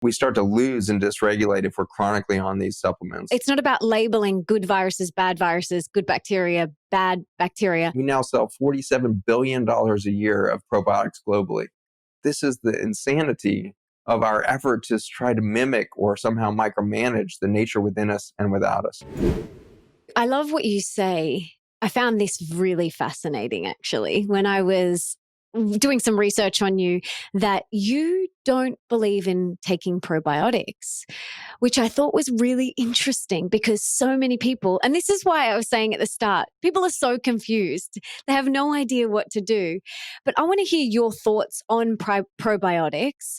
we start to lose and dysregulate if we're chronically on these supplements. It's not about labeling good viruses, good bacteria, bad bacteria. We now sell $47 billion a year of probiotics globally. This is the insanity of our effort to try to mimic or somehow micromanage the nature within us and without us. I love what you say. I found this really fascinating, actually, when I was doing some research on you, that you don't believe in taking probiotics, which I thought was really interesting because so many people, and this is why I was saying at the start, people are so confused. They have no idea what to do. But I want to hear your thoughts on probiotics,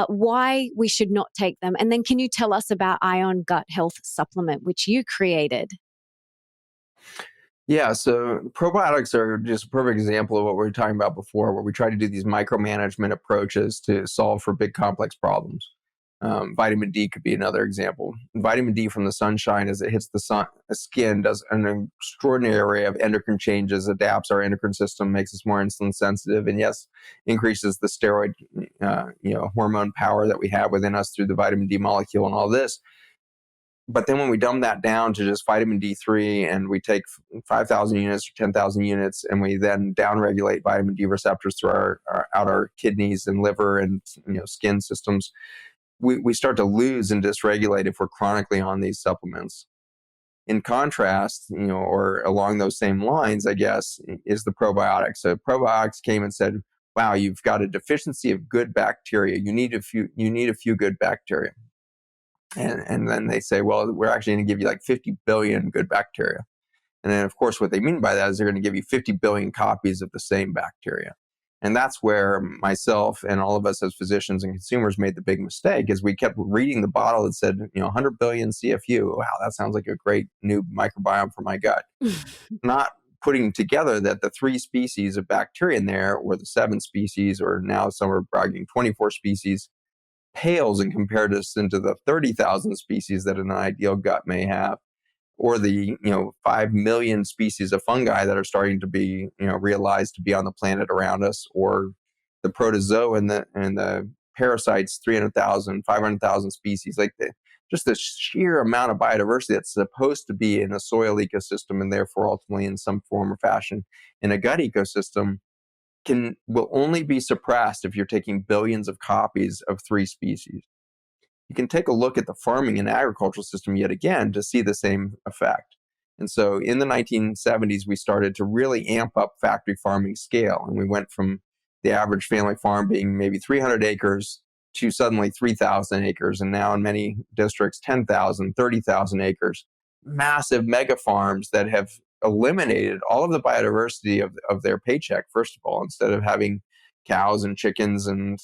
why we should not take them. And then can you tell us about Ion Gut Health Supplement, which you created? Yeah, so probiotics are just a perfect example of what we were talking about before, where we try to do these micromanagement approaches to solve for big complex problems. Vitamin D could be another example. Vitamin D from the sunshine, as it hits the skin, does an extraordinary array of endocrine changes, adapts our endocrine system, makes us more insulin sensitive, and yes, increases the steroid hormone power that we have within us through the vitamin D molecule and all this. But then when we dumb that down to just vitamin D3 and we take 5,000 units or 10,000 units and we then downregulate vitamin D receptors through our kidneys and liver and skin systems, we start to lose and dysregulate if we're chronically on these supplements. In contrast, or along those same lines, I guess, is the probiotics. So probiotics came and said, wow, you've got a deficiency of good bacteria. You need a few good bacteria. And then they say, well, we're actually going to give you like 50 billion good bacteria. And then, of course, what they mean by that is they're going to give you 50 billion copies of the same bacteria. And that's where myself and all of us as physicians and consumers made the big mistake, is we kept reading the bottle that said, 100 billion CFU. Wow, that sounds like a great new microbiome for my gut. Not putting together that the 3 species of bacteria in there, or the 7 species, or now some are bragging 24 species, pales in comparison to the 30,000 species that an ideal gut may have, or the 5 million species of fungi that are starting to be realized to be on the planet around us, or the protozoa and the parasites, 300,000, 500,000 species. Like just the sheer amount of biodiversity that's supposed to be in a soil ecosystem, and therefore ultimately in some form or fashion in a gut ecosystem, will only be suppressed if you're taking billions of copies of 3 species. You can take a look at the farming and agricultural system yet again to see the same effect. And so in the 1970s, we started to really amp up factory farming scale. And we went from the average family farm being maybe 300 acres to suddenly 3,000 acres. And now in many districts, 10,000, 30,000 acres. Massive mega farms that have eliminated all of the biodiversity of their paycheck, first of all, instead of having cows and chickens and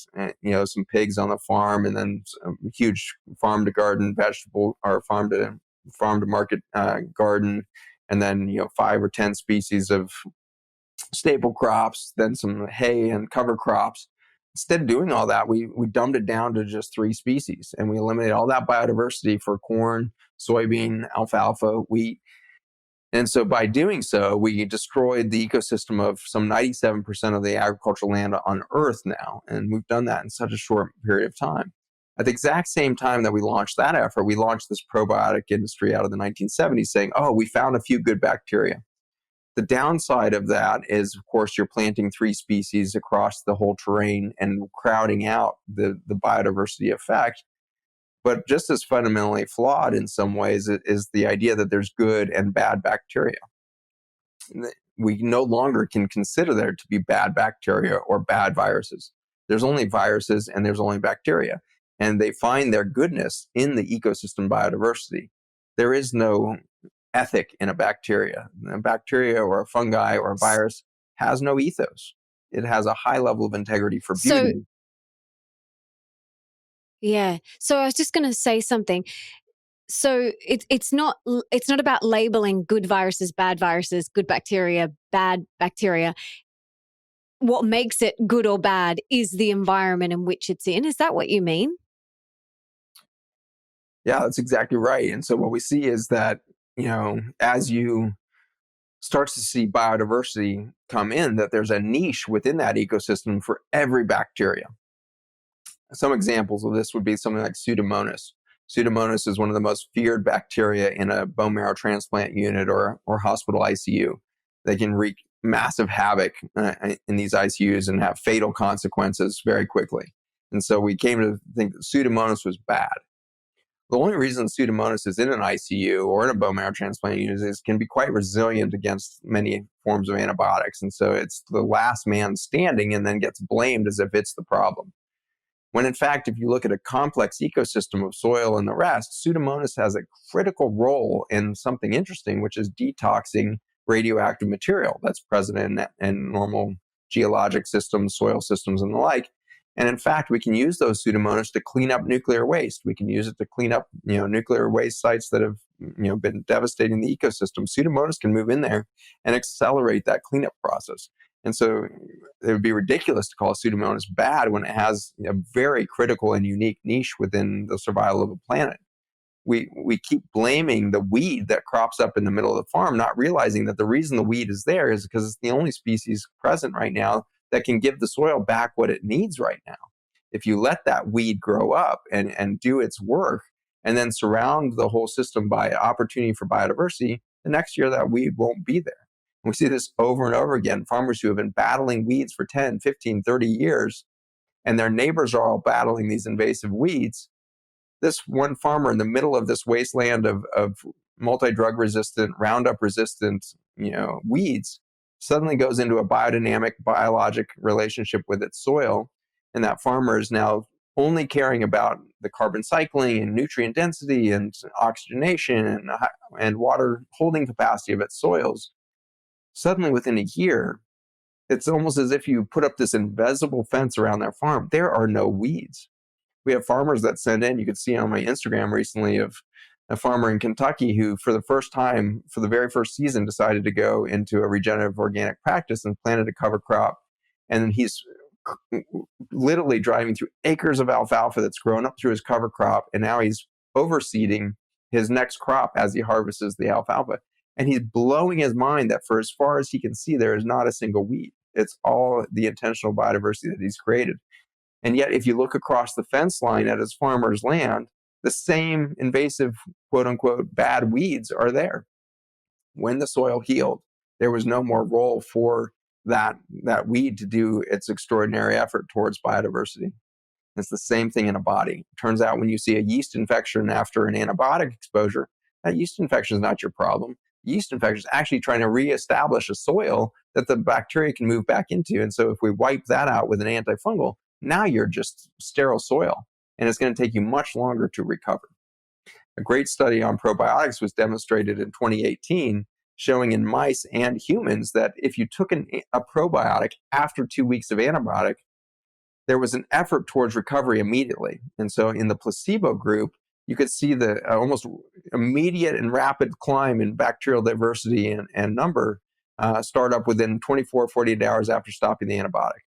some pigs on the farm, and then some huge farm to garden vegetable, or farm to market garden, and then 5 or 10 species of staple crops, then some hay and cover crops. Instead of doing all that, we dumbed it down to just 3 species, and we eliminated all that biodiversity for corn, soybean, alfalfa, wheat. And so by doing so, we destroyed the ecosystem of some 97% of the agricultural land on Earth now. And we've done that in such a short period of time. At the exact same time that we launched that effort, we launched this probiotic industry out of the 1970s saying, oh, we found a few good bacteria. The downside of that is, of course, you're planting 3 species across the whole terrain and crowding out the biodiversity effect. But just as fundamentally flawed in some ways is the idea that there's good and bad bacteria. We no longer can consider there to be bad bacteria or bad viruses. There's only viruses and there's only bacteria. And they find their goodness in the ecosystem biodiversity. There is no ethic in a bacteria. A bacteria or a fungi or a virus has no ethos. It has a high level of integrity for beauty. Yeah. So I was just going to say something. So it's not about labeling good viruses, good bacteria, bad bacteria. What makes it good or bad is the environment in which it's in. Is that what you mean? Yeah, that's exactly right. And so what we see is that, as you start to see biodiversity come in, that there's a niche within that ecosystem for every bacteria. some examples of this would be something like Pseudomonas. Pseudomonas is one of the most feared bacteria in a bone marrow transplant unit or hospital ICU. They can wreak massive havoc in these ICUs and have fatal consequences very quickly. And so we came to think that Pseudomonas was bad. The only reason Pseudomonas is in an ICU or in a bone marrow transplant unit is it can be quite resilient against many forms of antibiotics. And so it's the last man standing and then gets blamed as if it's the problem. When in fact, if you look at a complex ecosystem of soil and the rest, Pseudomonas has a critical role in something interesting, which is detoxing radioactive material that's present in normal geologic systems, soil systems, and the like. And in fact, we can use those Pseudomonas to clean up nuclear waste. We can use it to clean up, nuclear waste sites that have, been devastating the ecosystem. Pseudomonas can move in there and accelerate that cleanup process. And so it would be ridiculous to call Pseudomonas bad when it has a very critical and unique niche within the survival of a planet. We keep blaming the weed that crops up in the middle of the farm, not realizing that the reason the weed is there is because it's the only species present right now that can give the soil back what it needs right now. If you let that weed grow up and do its work and then surround the whole system by opportunity for biodiversity, the next year that weed won't be there. And we see this over and over again. Farmers who have been battling weeds for 10, 15, 30 years, and their neighbors are all battling these invasive weeds. This one farmer in the middle of this wasteland of multi-drug resistant, Roundup resistant, weeds suddenly goes into a biodynamic, biologic relationship with its soil. And that farmer is now only caring about the carbon cycling and nutrient density and oxygenation and water holding capacity of its soils. Suddenly within a year, it's almost as if you put up this invisible fence around their farm. There are no weeds. We have farmers that send in, you could see on my Instagram recently, of a farmer in Kentucky who, for the first time, for the very first season, decided to go into a regenerative organic practice and planted a cover crop. And he's literally driving through acres of alfalfa that's grown up through his cover crop. And now he's overseeding his next crop as he harvests the alfalfa. And he's blowing his mind that for as far as he can see, there is not a single weed. It's all the intentional biodiversity that he's created. And yet, if you look across the fence line at his farmer's land, the same invasive, quote unquote, bad weeds are there. When the soil healed, there was no more role for that weed to do its extraordinary effort towards biodiversity. It's the same thing in a body. It turns out when you see a yeast infection after an antibiotic exposure, that yeast infection is not your problem. Yeast infection is actually trying to reestablish a soil that the bacteria can move back into. And so if we wipe that out with an antifungal, now you're just sterile soil, and it's going to take you much longer to recover. A great study on probiotics was demonstrated in 2018, showing in mice and humans that if you took a probiotic after 2 weeks of antibiotic, there was an effort towards recovery immediately. And so in the placebo group, you could see the almost immediate and rapid climb in bacterial diversity and number start up within 24, 48 hours after stopping the antibiotic.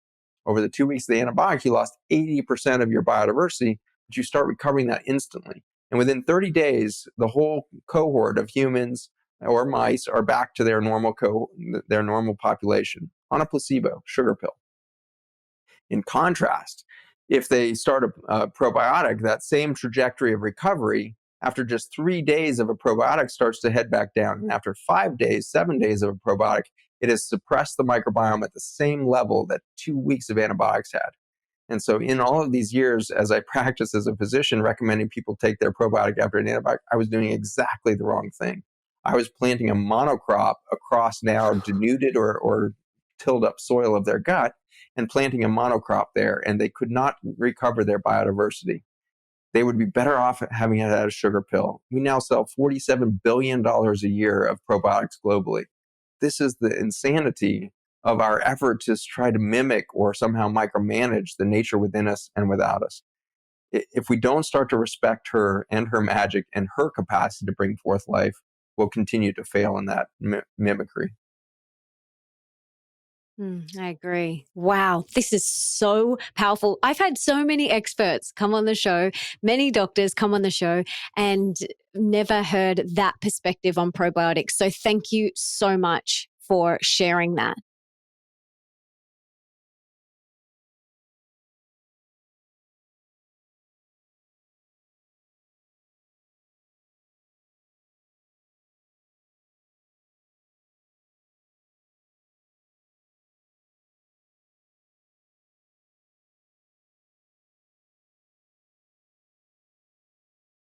Over the 2 weeks of the antibiotic, you lost 80% of your biodiversity, but you start recovering that instantly. And within 30 days, the whole cohort of humans or mice are back to their normal population on a placebo sugar pill. In contrast, if they start a probiotic, that same trajectory of recovery after just 3 days of a probiotic starts to head back down. And after 5 days, 7 days of a probiotic, it has suppressed the microbiome at the same level that 2 weeks of antibiotics had. And so in all of these years, as I practiced as a physician recommending people take their probiotic after an antibiotic, I was doing exactly the wrong thing. I was planting a monocrop across now denuded or tilled up soil of their gut and planting a monocrop there, and they could not recover their biodiversity. They would be better off having it as a sugar pill. We now sell $47 billion a year of probiotics globally. This is the insanity of our effort to try to mimic or somehow micromanage the nature within us and without us. If we don't start to respect her and her magic and her capacity to bring forth life, we'll continue to fail in that mimicry. I agree. Wow, this is so powerful. I've had so many experts come on the show, many doctors come on the show, and never heard that perspective on probiotics. So thank you so much for sharing that.